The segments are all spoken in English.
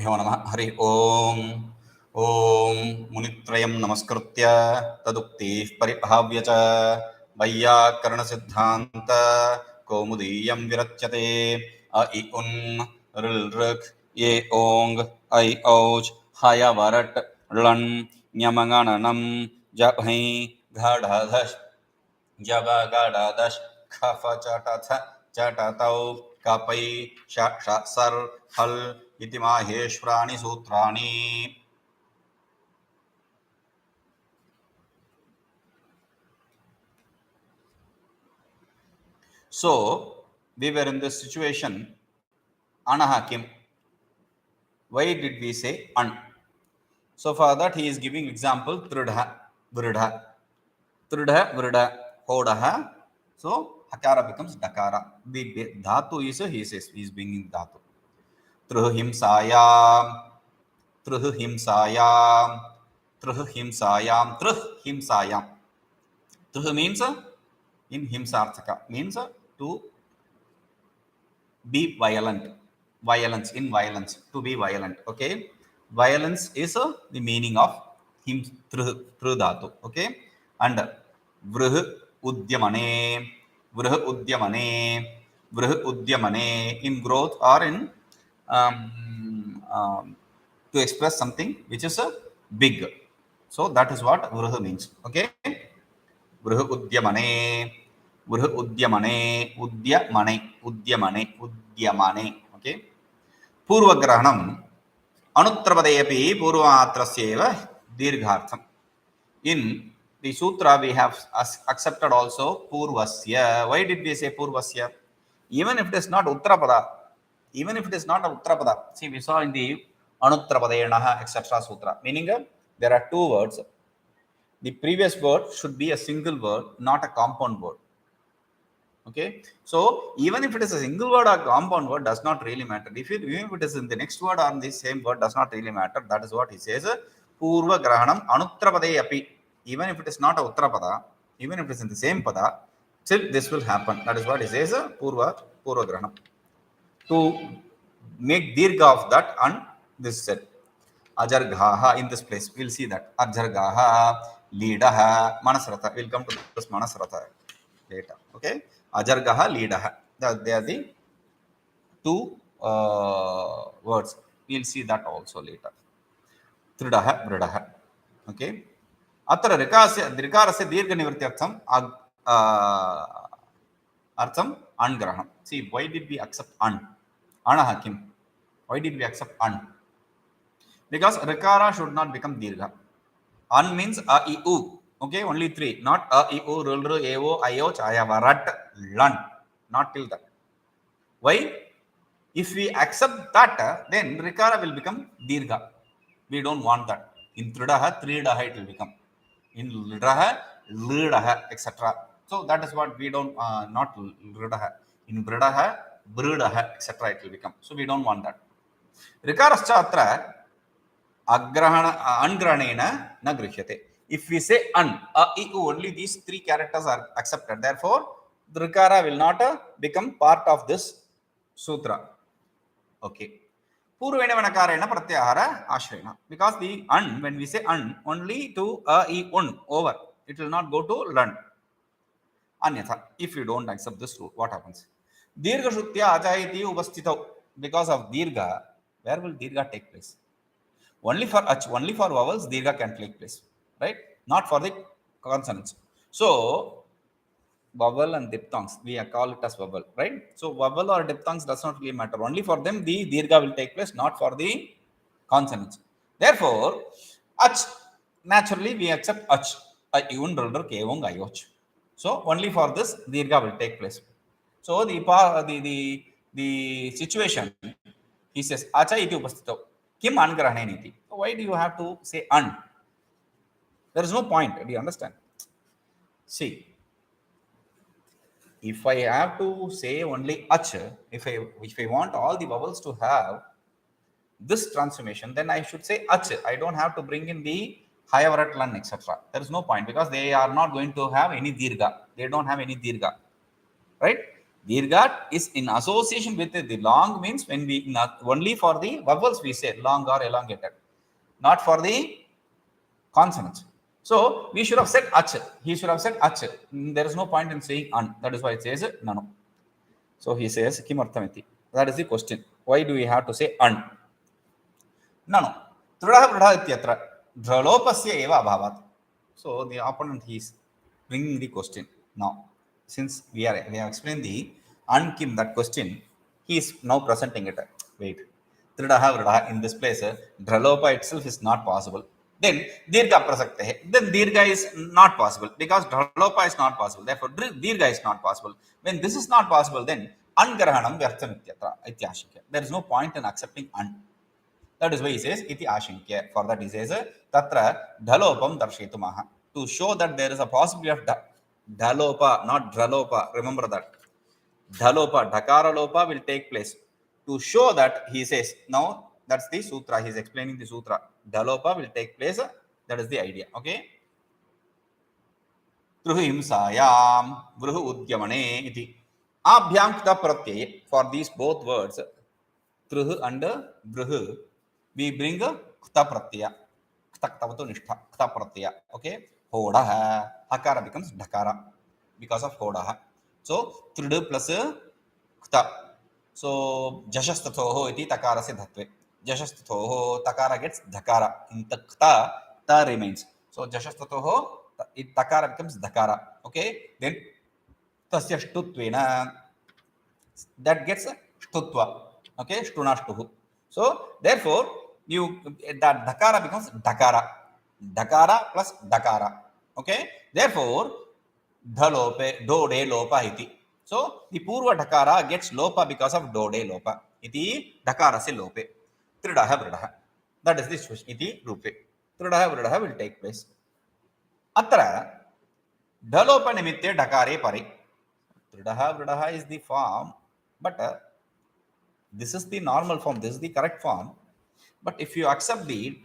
श्रीगुरुभ्यो नमः। हरि ओम ओम मुनित्रयं नमस्कृत्य तदुक्तिः परिभाव्य च वैयाकरणसिद्धान्त कौमुदीयं विरच्यते। अ इ उन् ऋल् ऋक् ये ओङ् ऐ औच् हयवरट् ळन् ञमङणनं जभै घढधश् जबगडदश् खफ चटथ चटतौ कपै श सर् हल् इति माहेश्वराणि सूत्राणि. So we were in this situation. Anaha kim. Why did we say an? So for that he is giving example tridha, vridha, tridha, vridha, hodaha. So hakara becomes dakara. The dhatu is he says he is bringing dhatu. Truh himsayam, truh himsayam, truh himsayam, truh himsayam. Truh means in himsarthaka means to be violent, violence, in violence, to be violent. Okay, violence is the meaning of him through dhatu. Okay, and vrih udyamane, vrih udyamane, vrih udyamane in growth or in to express something which is big. So that is what vrih means. Okay, vrih udyamane, vrih udyamane, udyamane, udyamane, udyamane. Okay, पूर्वग्रहणम अनुत्तरपदे अपि पूर्वमात्रस्यैव दीर्घार्थम. In the sutra we have accepted also purvasya. Why did we say purvasya? Even if it is not uttarapada, even if it is not a uttarapada. See, we saw in the anuttarapadenaha etc. sutra, meaning there are two words. The previous word should be a single word, not a compound word. Okay, so even if it is a single word or compound word does not really matter. Even if it is in the next word or in the same word does not really matter. That is what he says. Purva grahanam anutrapade api. Even if it is not a uttarapada, even if it is in the same pada, still this will happen. That is what he says. Purva grahanam. To make dirgha of that and this said. Ajargaha in this place. We'll see that. Ajargaha, leadaha, manasrata. We'll come to this manasrata later. Okay. Ajargaha, leadaha. They are the two words. We'll see that also later. Tridaha, vridaha. Okay. Atra rikarasya dirgha nivrtyartham artham angraham. See, why did we accept an? Anaha kim. Why did we accept an? Because rikara should not become dirgha. An means a, I, u. Okay, only three. Not a, I, u, rul, ru, evo, io, chayava, rat, lan. Not till that. Why? If we accept that, then rikara will become dirgha. We don't want that. In tridaha, tridaha it will become. In lidaha, lidaha, etc. So that is what we don't, not lidaha. In bridaha, bridaha, etc. it will become. So we don't want that. Rikarascha atra angranena na grishyate. If we say an, a, I, u, only these three characters are accepted. Therefore, the rikara will not become part of this sutra. Okay. Purvena vanakarena pratyahara ashrena. Because the an, when we say an, only to a, I, un, over. It will not go to lan. Anyatha, if you don't accept this rule, what happens? Dirgha shrutya achayati upasthitau. Because of dirgha, where will dirgha take place? Only for vowels, dirgha can take place, right? Not for the consonants. So, vowel and diphthongs, we call it as vowel, right? So, vowel or diphthongs does not really matter. Only for them, the dirgha will take place, not for the consonants. Therefore, ach, naturally, we accept ach, ayun, rulder, kevong, ayoch. So, only for this, dirgha will take place. So, the situation, he says, acha iti upasthito. Kim angrahaneniti. Why do you have to say an? There is no point. Do you understand? See, if I have to say only ach, if I want all the vowels to have this transformation, then I should say ach. I don't have to bring in the hayavarat lan, etc. There is no point because they are not going to have any dirgha. They don't have any dirgha, right? Dirgha is in association with the long means when we not only for the vowels we say long or elongated, not for the consonants. So we should have said ach. He should have said ach. There is no point in saying an. That is why it says nano. So he says kimarthamiti. That is the question. Why do we have to say an? Nano. Trudah vrudha ityatra. Dhralopasya eva abhavat. So the opponent he is bringing the question. Now, since we have explained the an-kim, that question, he is now presenting it. Wait. Tridaha vrudha in this place, dhralopa itself is not possible. Then dirgha prasakta hai. Then dirgha is not possible because dhralopa is not possible. Therefore, dirgha is not possible. When this is not possible, then angrahanam vyartham ityashikya. There is no point in accepting an. That is why he says iti ashinkya. For that he says tatra dhalopam darshitumaha. To show that there is a possibility of dhalopa, not dhralopa. Remember that. Dhalopa, dhakara lopa will take place. To show that he says, now that's the sutra. He is explaining the sutra. Dhalopa will take place. That is the idea. Okay. Truhu himsayam, vruhu udyamane iti. Abhyam kta pratyay. For these both words, truhu and vruhu, we bring kta pratyaya. Kta ktavato nishtha. Kta pratyaya. Okay. Hodaha. Hakara becomes dhakara because of hodaha. So, trudu plus kta. So, jashastathoho iti takara se dhatve. Jashastathoho takara gets dhakara. In kta, ta remains. So, jashastathoho, takara becomes dhakara. Okay. Then, tasya shtutvena, that gets shtutva. Okay. Shtunashtuhu. So, therefore, that dhakara becomes dhakara. Dhakara plus dhakara. Okay. Therefore, dhalope, dode lopa iti. So, the purva dhakara gets lopa because of dode lopa. Iti dhakara se lope. Tridaha vridaha. That is the situation. Iti rupe. Tridaha vridaha will take place. Atra dhalopa nimitte dhakare pare. Tridaha vridaha is the form, but this is the normal form. This is the correct form. But if you accept the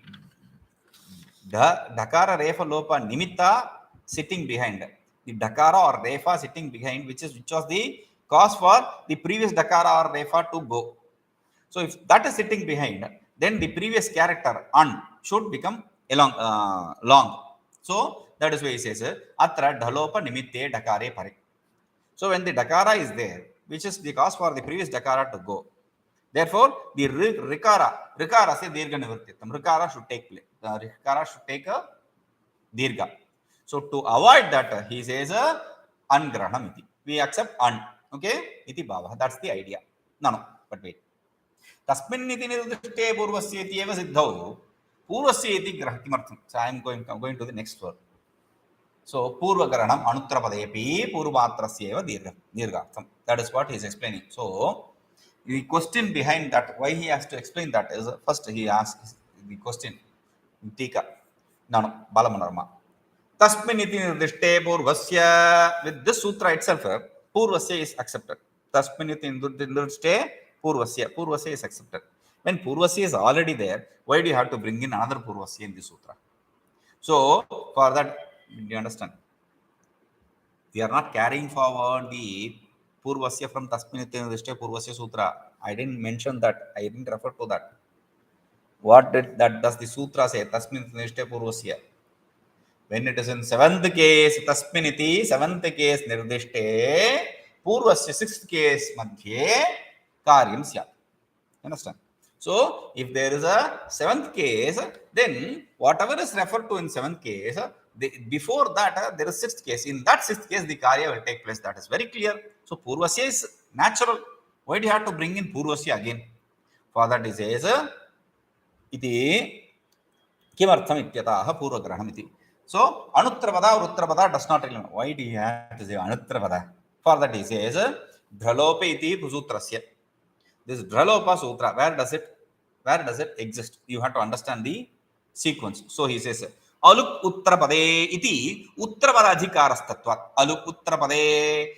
dhakara refa lopa nimitta sitting behind, the dhakara or refa sitting behind, which was the cause for the previous dhakara or refa to go. So if that is sitting behind, then the previous character an should become long. So that is why he says atra dhalopa nimitte dhakare pare. So when the dhakara is there, which is the cause for the previous dhakara to go, therefore the rikara se dirgha nivrittam. Rikara should take place. Rikara should take a dirgha. So to avoid that, he says angrahanam iti. We accept an. Okay? Iti bhava. That's the idea. No. But wait. Tasmin iti nirdishte purvasya iti eva siddhau. Purvasya iti grahakimartham. So I am going to the next word. So purva grahanam anuttarapadepi purvatrasya eva dirghartham. That is what he is explaining. So the question behind that, why he has to explain that is, first he asks the question in Tika. No, Balamanarma. Tasmin iti nirdishte purvasya. With this sutra itself, purvasya is accepted. Tasmin iti nirdishte purvasya. Purvasya is accepted. When purvasya is already there, why do you have to bring in another purvasya in the sutra? So, for that, do you understand? We are not carrying forward the purvasya from Tasmin iti nirdishte purvasya sutra. I didn't mention that. I didn't refer to that. What does the sutra say? Tasmin iti nirdishte purvasya. When it is in seventh case, tasmin iti, seventh case nirdishte, purvasya sixth case madhye karyam syat. Understand? So, if there is a seventh case, then whatever is referred to in seventh case, before that there is sixth case. In that sixth case, the karya will take place. That is very clear. So, purvasya is natural. Why do you have to bring in purvasya again? For that he says, iti kimartham ityataha purvagrahanam iti. So, anuttarapada or uttarapada does not really. Why do you have to say anuttarapada? For that he says, dhralope iti sutrasya. This dhralopa sutra, where does it exist? You have to understand the sequence. So he says, aluk uttarapade iti uttarapadadhikarastatvat. Aluk uttarapade,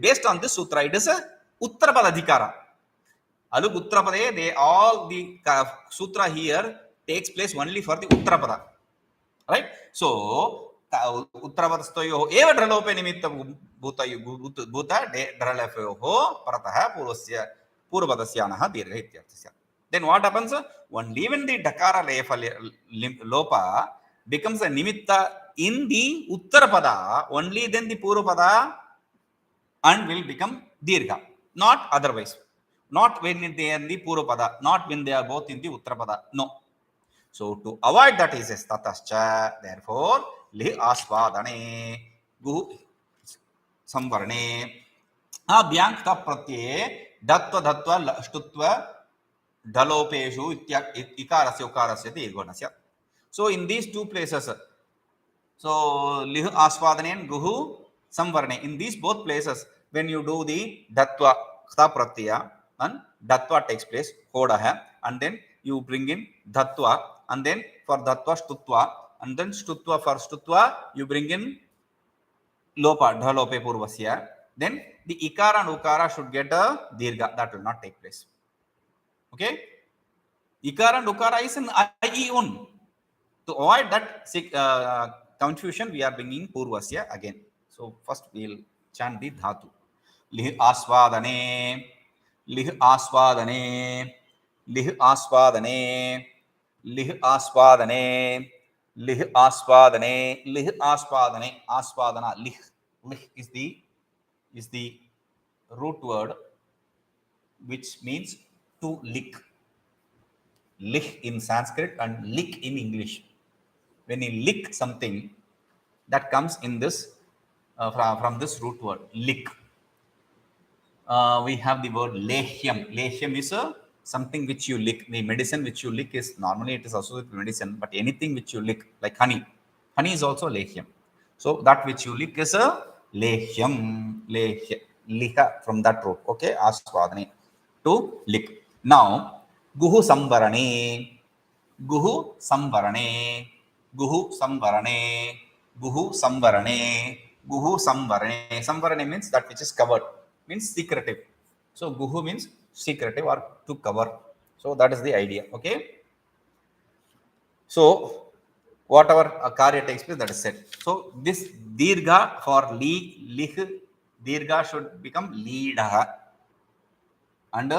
based on this sutra, it is a uttarapadadhikara. Aluk uttarapade, all the sutra here takes place only for the uttarapada. Right? So, उत्तरपदस्थयोः एव ढलोपे निमित्त भूत ढलफयोः परतः पूर्वपदस्यानः दीर्घ इत्यर्थस्य. Then what happens? Only when the dakara lopa becomes a nimitta in the uttarapada, only then the purvapada and will become dirgha, not otherwise. Not when they are in the purvapada, not when they are both in the uttarapada. No. So to avoid that is tatascha, therefore lih asvadane gu samvarne abhyang ta pratyay datva dhatva shtutva dhalopeshu ikarasya ukarasya dirghanasya. So in these two places, so lih asvadane and guhu samvarne, in these both places, when you do the datva kha pratyaya and datva takes place hodaha, and then you bring in dhatva, and then for dhatva stutva, and then stutva for stutva you bring in lopa dhalope purvasya, then the ikara and ukara should get a dirgha. That will not take place. Okay, ikara and ukara is an I un. To avoid that confusion, we are bringing purvasya again. So first we will chant the dhatu. Lih asvadane, lih asvadane, lih asvadane, lih asvadane, lih asvadane, lih asvadane, asvadana. Lih is the root word which means to lick. Lick in Sanskrit and lick in English. When you lick something, that comes in this from this root word lick. We have the word lehyam. Lehyam is something which you lick. The medicine which you lick is normally it is associated with medicine, but anything which you lick, like honey, honey is also lehyam. So that which you lick is a lehyam. Liha from that root. Okay, asvadane, to lick. Now guhu samvarane, guhu samvarane, guhu samvarane, guhu samvarane, guhu samvarane. Samvarane means that which is covered, means secretive. So guhu means secretive or to cover. So that is the idea. Okay, so whatever karya takes place, that is said. So this dirgha for lih, dirgha should become leedah, and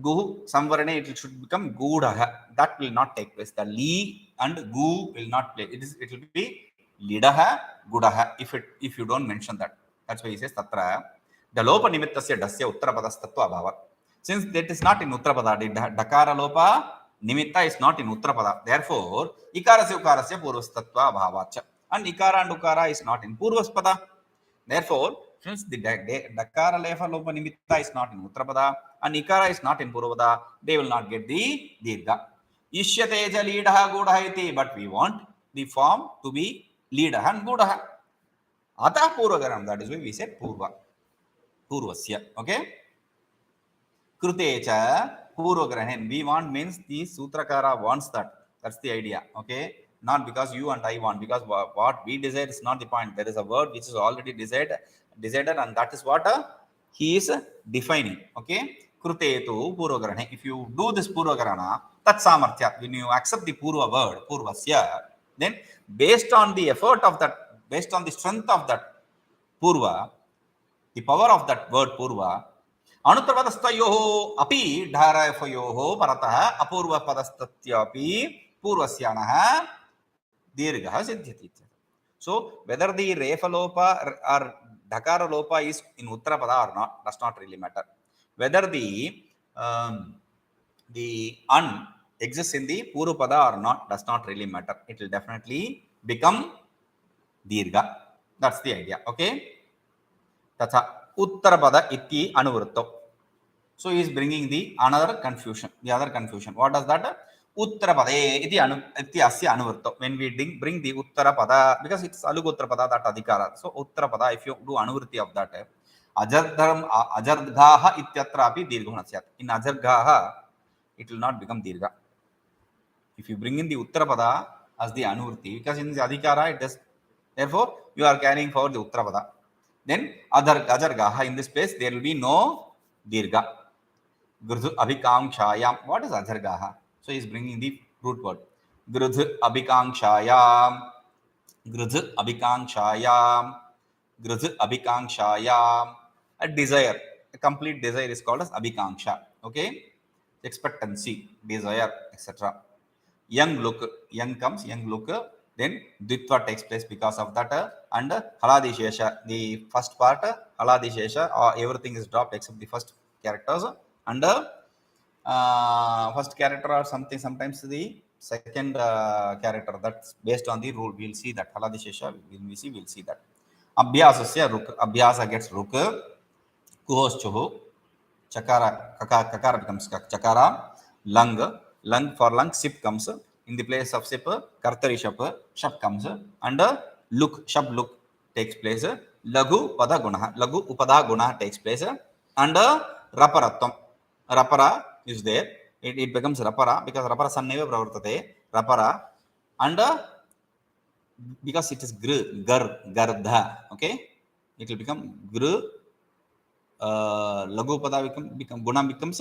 guhu samvarane it should become gudaha. That will not take place. The li and gu will not play. It will be lidaha gudaha if you don't mention that. That's why he says tatra dalopa nimittasya dasya uttarapadatva abhava. Since that is not in uttarapada, the dakara lopa nimitta is not in uttarapada, therefore ikarasya ukarasya purvastatva abhavacha, and ikara and ukara is not in purvaspada, therefore since the dakara lopa nimitta is not in uttarapada and ikara is not in purvapada, they will not get the dirgha. Ishyate ja leedaha gudaha iti, but we want the form to be leedaha and gudaha. Atah purvagaram, that is why we said purvasya. Okay, krute cha purvagarahen, we want means the sutrakara wants that. That's the idea. Okay, not because you and I want, because what we desire is not the point. There is a word which is already decided, and that is what he is defining. Okay, krute tu purvagarane. If you do this purvagarana, tat samarthya, when you accept the purva word purvasya, then based on the effort of that, based on the strength of that purva, the power of that word purva, anuttravadastayoho api dharafayoho paratah apurva padastatyapi purvasyanah dirgha siddhyati. So whether the refalopa or dakara lopa is in uttarapada or not does not really matter. Whether the un exists in the purvapada or not does not really matter. It will definitely become dirgha. That's the idea. Okay, tatha uttarapada iti anuvritto. So he is bringing the another confusion, the other confusion. What does that? Uttarapade iti asya anuvritto. When we bring the uttarapada, because it's aluga uttarapada, that adhikara. So uttarapada, if you do anuvritti of that, ajargaha ityatra api dirgha. In ajargaha, it will not become dirgha. If you bring in the uttarapada as the anuvritti, because in the adhikara it does, therefore you are carrying forward the uttarapada, then ajargaha, in this place there will be no dirgha. Grudhu abhikamshayam. What is ajargaha? So he is bringing the root word. Grudhu abhikamshayam. Gridh abhikankshayam. Gridh abhikankshayam. A desire, a complete desire is called as abhikanksha. Okay, expectancy, desire, etc. Young look, young comes, young look. Then Dvitva takes place because of that. And Haladishesha, the first part, Haladishesha, everything is dropped except the first characters. And first character or something, sometimes the second character. That's based on the rule. We'll see that. Haladishesha, we'll see that. Abhyasasya ruk. Abhyasa gets ruk. Kuhoschuhu. Chakara, kakara becomes chakara. Lung for lung, sip comes. In the place of sip, kartarishap, shap comes. And look, shab look takes place. Lagu pada guna. Lagu upada guna takes place. And raparatam. Rapara is there. It becomes rapara because rapara sanneva pravartate. Rapara. And because it is gardha. Okay. It will become gr. Lagu pada become guna becomes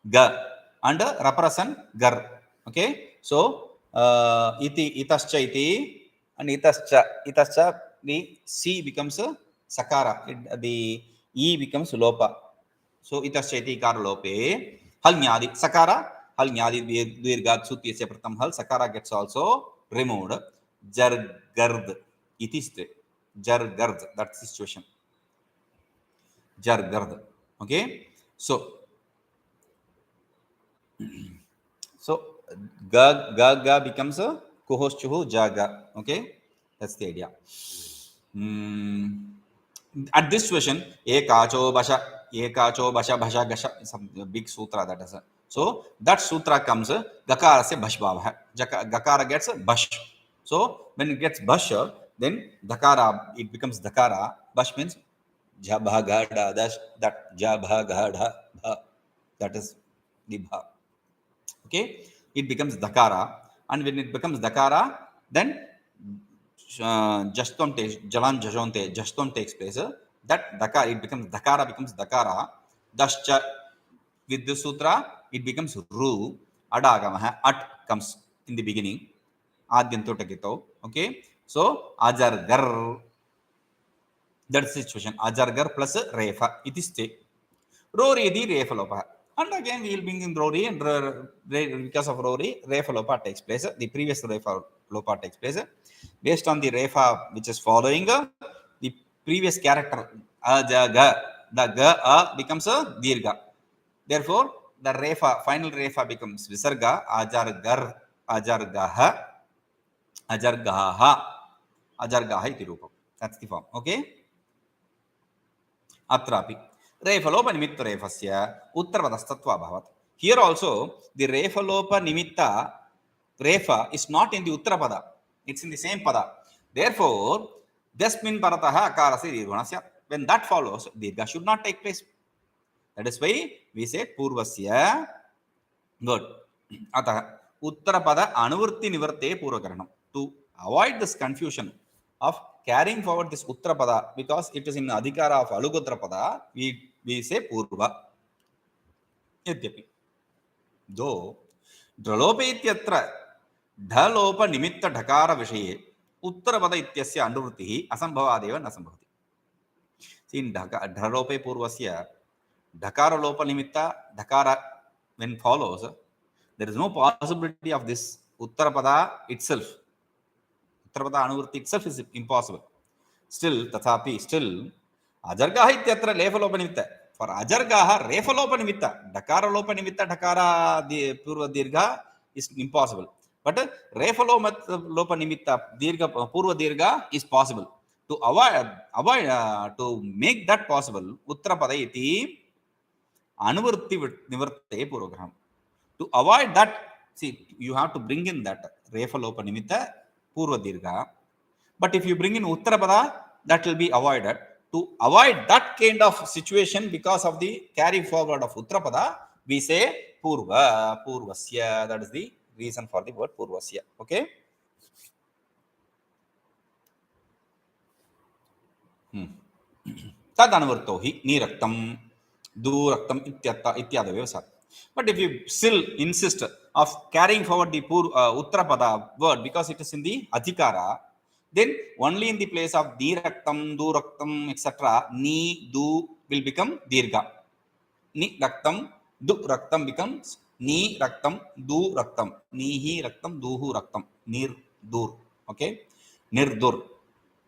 ga. And raparasan gar. Okay, so itascha iti and itascha the C becomes a sakara, the E becomes lopa. So itascha iti kar lope. Hal nyadi sakara, hal nyadi dirgha sutyasya pratham hal sakara gets also removed. Jar gard itiste. Jar gard, that's the situation. Jar gard. Okay, so ga becomes a kuhoschuhu jaga. Okay, that's the idea. At this situation, ekacho basha bhasha gasha, some big sutra that is. So that sutra comes gakara se bhashbhava. Gakara gets bash. So when it gets bash, then dakara, it becomes dakara. Bash means jabhagada, that jabhagada, that is the bha. Okay, it becomes dakara, and when it becomes dakara, then jaston takes jalan jajonte, jaston takes place. That dakara, it becomes dakara. Dascha, with the sutra, it becomes ru. Adagamaha, at comes in the beginning. Adyanto takito. Okay, so ajar gar. That's the situation. Ajar gar plus refa. It is te. Rori di refa lopa. And again, we will bring in Rory, and because of Rory, Refa Lopa takes place. The previous Refa Lopa takes place. Based on the Refa which is following, the previous character, Ajaga, the Ga becomes a Dirga. Therefore, the Refa, final Refa becomes Visarga, Ajargar, Ajargaha, Ajargaha, Ajargaha iti rupam. That's the form. Okay? Atrapi. Refalopa nimitta refasya uttarpadastatva bhavat. Here also, the refalopa nimitta refa is not in the uttarapada. It's in the same pada. Therefore, dasmin parataha akarasya dirghanasya. When that follows, dirgha should not take place. That is why we say purvasya. Good. Ataha uttarapada anuvritti nivarte purvakaranam. To avoid this confusion of carrying forward this uttrapada, because it is in adhikara of alugotrapada, we say purva. Yadyapi. Though dralope ityatra dhalopa nimitta dhakara vishaye uttrapada ityasya anuvrittihi asambhavadeva nasambhavati. See, in dralope purvasya dhakara lopa nimitta dhakara when follows, there is no possibility of this uttarapada itself. Uttarpada anuvritti itself is impossible. Still, tathapi, still, ajargaha ityatra lefalopa nimitta. For ajargaha, refalopa nimitta. Dakara lopa nimitta, dakara purva dirgha is impossible. But refalopa nimitta, dirgha, purva dirgha is possible. To avoid, to make that possible, uttarapada iti anuvritti nivrtte purvagraham. To avoid that, see, you have to bring in that refalopa nimitta, purva dirgha. But if you bring in uttarapada, that will be avoided. To avoid that kind of situation because of the carry forward of uttarapada, we say purvasya. That is the reason for the word purvasya. Okay. Tadanvarto hi niraktam duraktam ityadaveva sat. But if you still insist of carrying forward the uttarapada word because it is in the adhikara, Then only in the place of di raktam, du raktam, etc., ni, du will become dirgha. Ni raktam, du raktam becomes ni raktam, du raktam, nihi raktam, duhu raktam, nir dur. Okay, nirdur.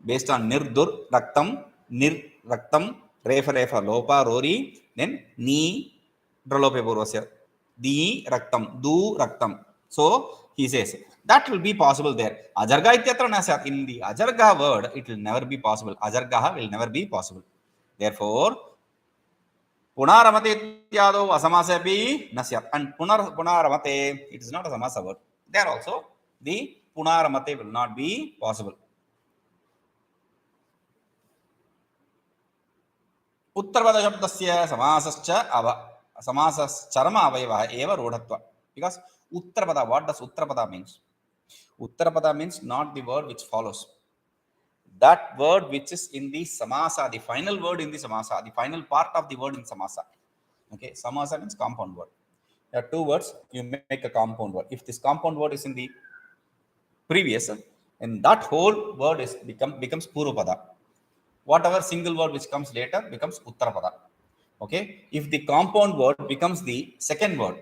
Based on nirdur raktam, nir raktam, refa refa lopa rori, then ni dralope purvasya, di raktam, du raktam. So he says that will be possible there. Ajarga ityatra nasat. In the ajarga word, it will never be possible. Ajarga will never be possible. Therefore, punaramate ityado asamasa api nasyat. And punaramate, it is not a samasa word. There also, the punaramate will not be possible. उत्तरपदशब्दस्य समासश्चरम अवयवः एव रूढत्वा. Because उत्तरपद, what does उत्तरपद means? Uttarpada means not the word which follows. That word which is in the samasa, the final word in the samasa, the final part of the word in samasa. Okay, samasa means compound word. There are two words, you make a compound word. If this compound word is in the previous, and that whole word is becomes purvapada. Whatever single word which comes later becomes uttarapada. Okay, if the compound word becomes the second word,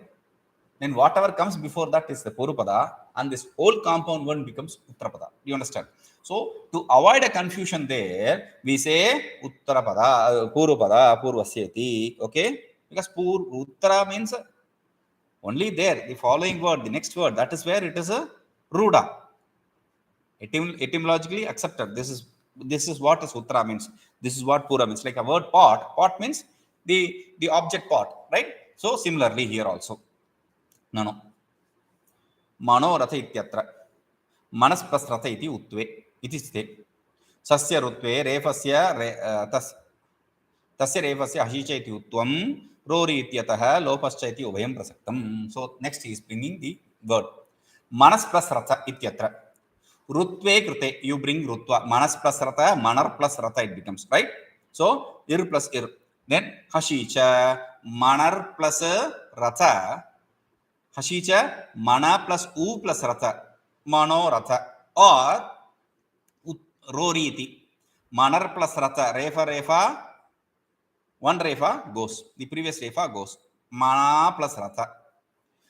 then whatever comes before that is the purvapada, and this whole compound one becomes uttarapada. Do you understand? So to avoid a confusion there, we say uttarapada, purvapada, purvasyati. Okay, because uttara means only there, the following word, the next word, that is where it is a ruda. Etymologically accepted. This is what is uttara means. This is what pura means. Like a word pot. Pot means the object pot, right? So similarly here also. No. Manoratha ityatra. Manas plus ratha iti utve. Iti ste. Sasya rutve refasya tasya refasya hashicha iti utvam. Rori ityataha lopascha iti ubhayam prasaktam. So next he is bringing the word. Manas plus ratha ityatra. Rutve krute, you bring rutva. Manas plus ratha, manar plus ratha it becomes, right? So ir plus ir. Then hashicha, manar plus ratha. Hashicha, mana plus u plus ratha. Mano ratha. Or rori iti. Manar plus ratha. Refa. One refa goes. The previous refa goes. Mana plus ratha.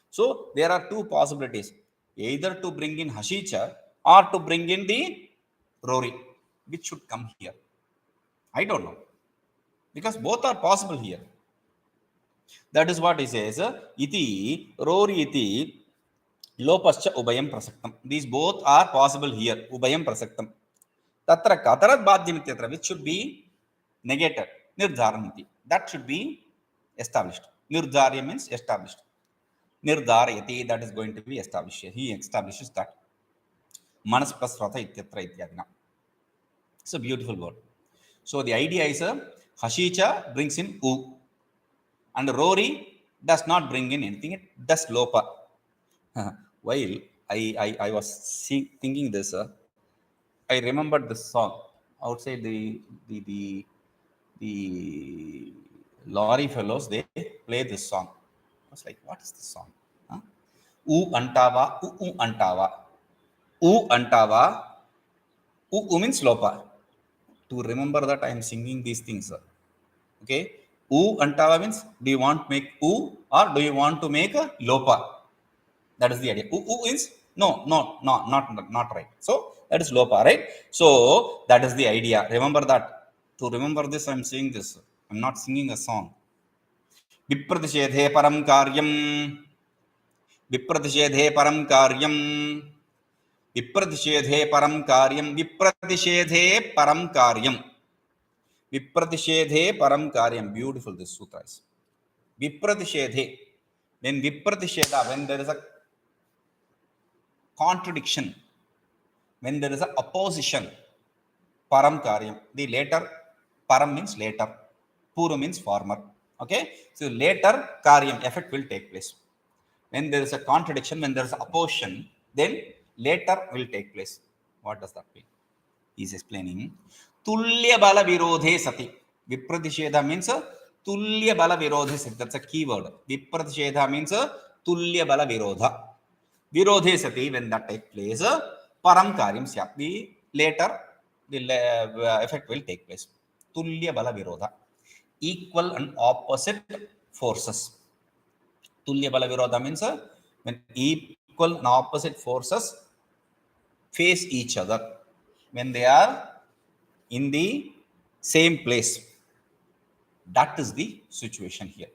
So there are two possibilities. Either to bring in hashicha or to bring in the rori. Which should come here? I don't know. Because both are possible here. That is what he says. Iti, rori iti, lopascha ubhayam prasaktam. These both are possible here. Ubhayam prasaktam. Tatra katarat badhyam ityatra, which should be negated. Nirdharam iti. That should be established. Nirdharya means established. Nirdharayati, that is going to be established here. He establishes that. Manas plus ratha ityatra ityadina. It's a beautiful word. So the idea is hashicha brings in u, and rori does not bring in anything. It does lopa. While I was thinking this, I remembered this song outside the lorry fellows. They play this song. I was like, what is this song? U antava, u antava. U antava, u means lopa. To remember that I am singing these things. Okay, u antava means, do you want to make u or do you want to make a lopa? That is the idea. U is not right. So that is lopa, right? So that is the idea. Remember that. To remember this, I am saying this. I am not singing a song. Vipratishethe param karyam. Vipratishethe param karyam. Vipratishethe param karyam. Vipratishethe param karyam. Vipratishethe param karyam. Beautiful this sutra is. Vipratishethe. Then vipratisheta, when there is a contradiction, when there is an opposition, param karyam. The later, param means later. Puru means former. Okay. So later karyam, effect will take place. When there is a contradiction, when there is opposition, then later will take place. What does that mean? He is explaining. Tulya bala virodhe sati. Vipratishedha means tulya bala virodhe sati. That's a key word. Vipratishedha means tulya bala virodha. Virodhe sati, when that takes place, param karyam syat. The later the effect will take place. Tulya bala virodha, equal and opposite forces. Tulya bala virodha means when equal and opposite forces face each other, when they are in the same place. That is the situation here.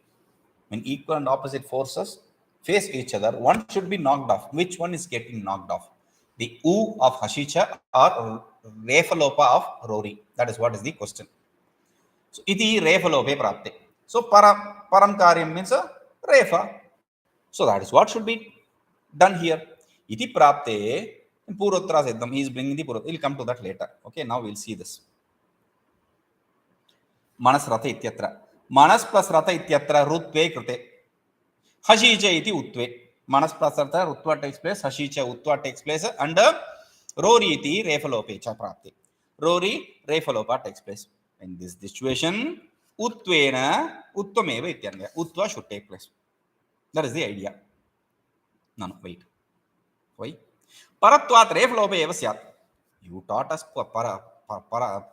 When equal and opposite forces face each other, one should be knocked off. Which one is getting knocked off? The U of Hashicha or Refalopa of Rory? That is what is the question. So, iti Refalope prapte. So, param karyam means Refa. So, that is what should be done here. Iti prapte, Purottara Siddham, he is bringing the Purottara. We will come to that later. Okay, now we will see this. Manas Ratha ityatra. Manas plus Ratha ityatra Rutve krute. Hashicha iti Utve. Manas plus Ratha Rutva takes place. Hashicha Utva takes place. And Rory iti Refalope cha prapti. Rory Refalopa takes place. In this situation, Utvena Uttameva ityanga. Utva should take place. That is the idea. No, wait. Why? Paratvat Refalope eva syat. You taught us para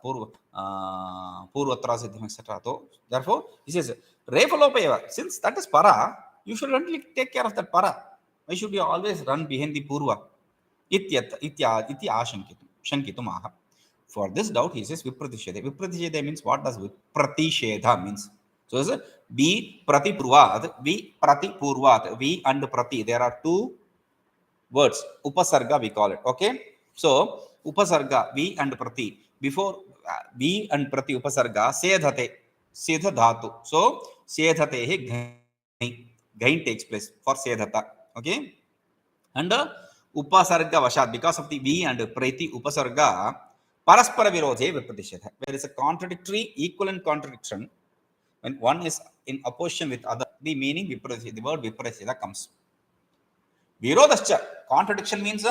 Purvatra Siddham, etc. Therefore, he says, Refalopeva, since that is para, you should only take care of that para. Why should you always run behind the Purva? Iti Shankitum aha. For this doubt, he says Vipratisheda. Vipratisheda means what does Vipratisheda means? So, is V Prati Purvat, V Prati Purvat, V and Prati. There are two words. Upasarga we call it. Okay. So, Upasarga, V and Prati. Before V and Prati Upasarga, Sedhate, Sedha Dhatu. So, Sedhate Gain takes place for Sedhata. Okay. And Upasarga Vashat, because of the V and Prati Upasarga, Paraspara Virodhe Vipratisheta. There is a contradictory, equivalent contradiction. When one is in opposition with other, the meaning Vipratisheta, the word Vipratisheta comes. Virodascha, contradiction means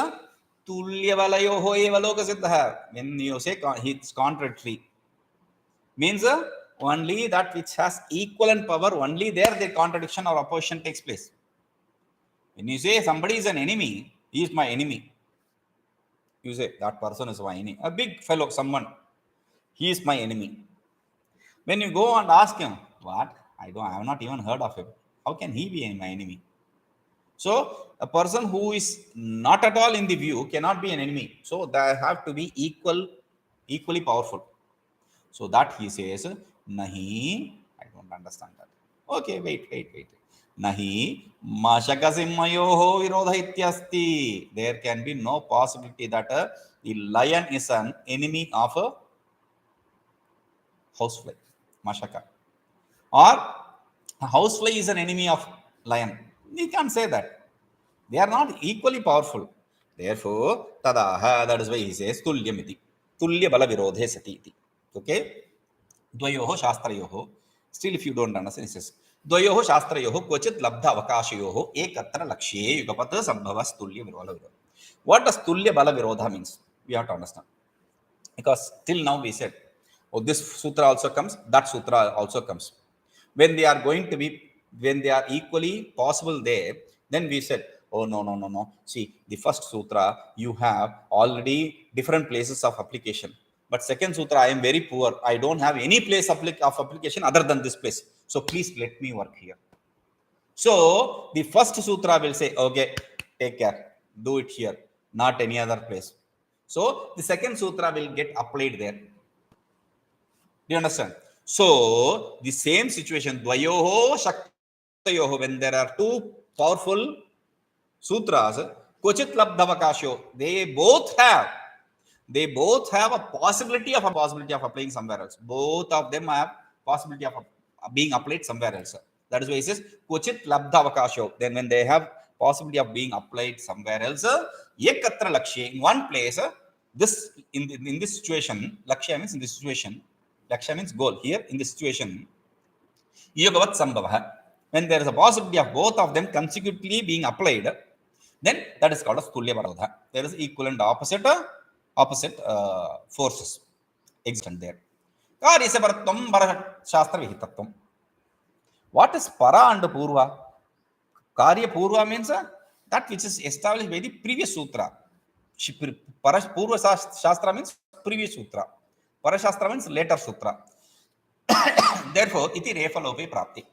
Tulyavalayoho evaloka siddha. When you say it's contradictory, means only that which has equivalent power, only there the contradiction or opposition takes place. When you say somebody is an enemy, he is my enemy. You say that person is my enemy. A big fellow, someone, he is my enemy. When you go and ask him, what? I have not even heard of him. How can he be my enemy? So, a person who is not at all in the view cannot be an enemy. So, they have to be equally powerful. So, that he says, Nahi, I don't understand that. Okay, wait. Nahi, Mashakasimmayoho virodha ityasti. There can be no possibility that the lion is an enemy of a housefly, Mashaka. Or a housefly is an enemy of lion. We can't say that. They are not equally powerful. Therefore, Tadaha, that is why he says Tulyamiti. Tulya bala virodhe sati. Okay? Dvayoho shastrayoho. Still, if you don't understand, he says Dvayoho shastrayoho kvachit labdha avakashayoho ekatra lakshye yugapata sambhavas tulya virodha. What does Tulya bala virodha means? We have to understand. Because till now we said, oh, this sutra also comes, that sutra also comes. When they are going to be, when they are equally possible there, then we said, oh, no. See, the first sutra, you have already different places of application. But second sutra, I am very poor. I don't have any place of application other than this place. So please let me work here. So the first sutra will say, okay, take care, do it here, not any other place. So the second sutra will get applied there. Do you understand? So the same situation, Dvayoho Shaktayoho, when there are two powerful sutras, Kochit Labdhavakasho, they both have a possibility of applying somewhere else. Both of them have possibility of being applied somewhere else. That is why he says Kochit Labdhavakasho. Then when they have possibility of being applied somewhere else, Ekatra Lakshya, in one place, this in this situation, Lakshya means in this situation, Lakshya means goal. Here in this situation, Yogavat Sambhava, when there is a possibility of both of them consecutively being applied, then that is called as Tulya Varodha. There is equal and opposite forces existent there. Karyasavartvam Bharata Shastra Vihitatvam. What is Para and Purva? Karya Purva means that which is established by the previous sutra. Purva Shastra means previous sutra. Parashastra means later sutra. Therefore, iti refalope prapti.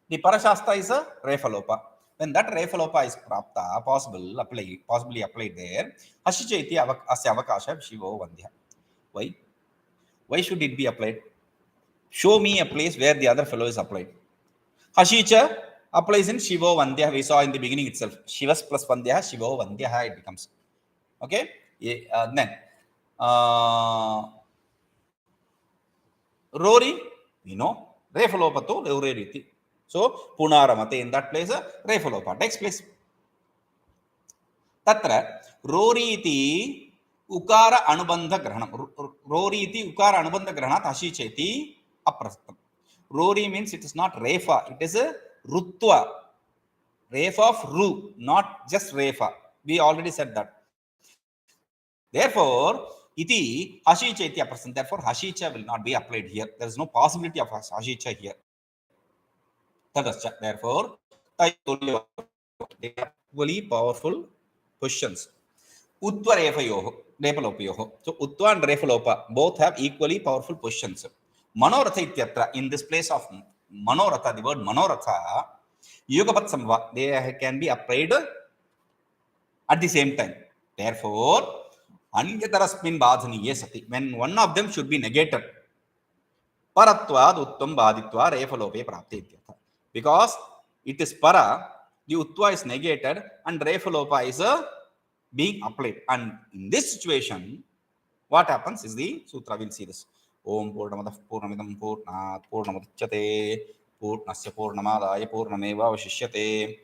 The Parashastra is a refalopa. When that refalopa is prapta, possibly applied there, Hashicha iti asya avakasha shivo vandhya. Why? Why should it be applied? Show me a place where the other fellow is applied. Hashicha applies in Shivo Vandhya. We saw in the beginning itself. Shivas plus Vandhya, Shivo Vandhya it becomes. Okay? Then, Rory, we know. Refalopato, Roriti. So, Punaramate in that place, Refalopa takes place. Tatra, Rory iti Ukara Anubandha Grahanam. Rory iti Ukara Anubandha Grahanat Hashicheti Aprastam. Rory means it is not Refa, it is a Rutva. Refa of Ru, not just Refa. We already said that. Therefore, iti Hashicha iti aprasan. Therefore, Hashicha will not be applied here. There is no possibility of Hashicha here. Therefore, they are equally powerful positions. Utva Refalopayoho. So, Utva and Refalopa both have equally powerful positions. Manoratha ityatra, in this place of Manoratha, the word Manoratha, Yugapat Samva, they can be applied at the same time. Therefore, Anyatarasmin Badhaniye Sati, when one of them should be negated, Paratvad Uttam Baditva Refalope Prapti. Because it is Para, the Utva is negated and Refalopa is being applied. And in this situation, what happens is the sutra, will see this. Om Purnamadav Purnamidam Purnat Purnamudachyate Purnasya Purnamadaya Purnameva Vashishyate